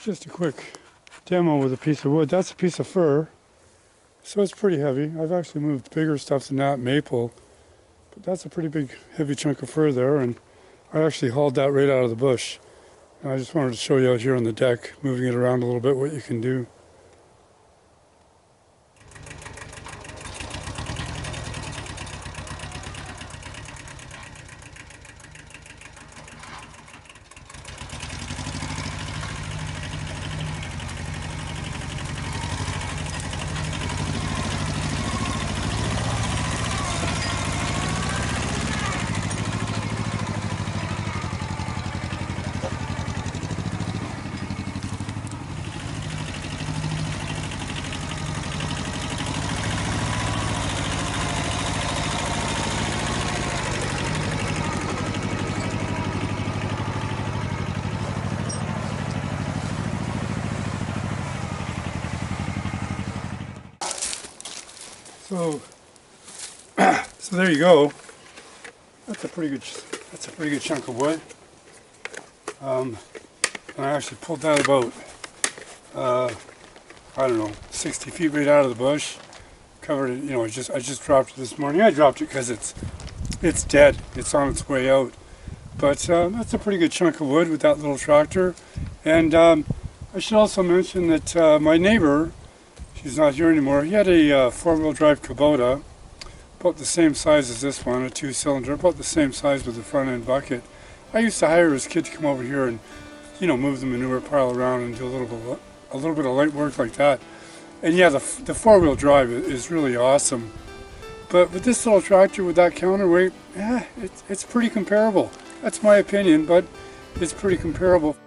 Just a quick demo with a piece of wood. That's a piece of fir, so it's pretty heavy. I've actually moved bigger stuff than that, maple, but that's a pretty big heavy chunk of fir there, and I actually hauled that right out of the bush. And I just wanted to show you out here on the deck, moving it around a little bit, what you can do. So there you go. That's a pretty good chunk of wood. And I actually pulled that about I don't know, 60 feet right out of the bush. Covered it, you know, I just dropped it this morning. I dropped it because it's dead. It's on its way out. But that's a pretty good chunk of wood with that little tractor. And I should also mention that my neighbor, she's not here anymore, he had a four-wheel drive Kubota, about the same size as this one, a two-cylinder, about the same size with the front end bucket. I used to hire his kid to come over here and, you know, move the manure pile around and do a little bit of light work like that. And yeah, the four-wheel drive is really awesome. But with this little tractor with that counterweight, it's pretty comparable. That's my opinion, but it's pretty comparable.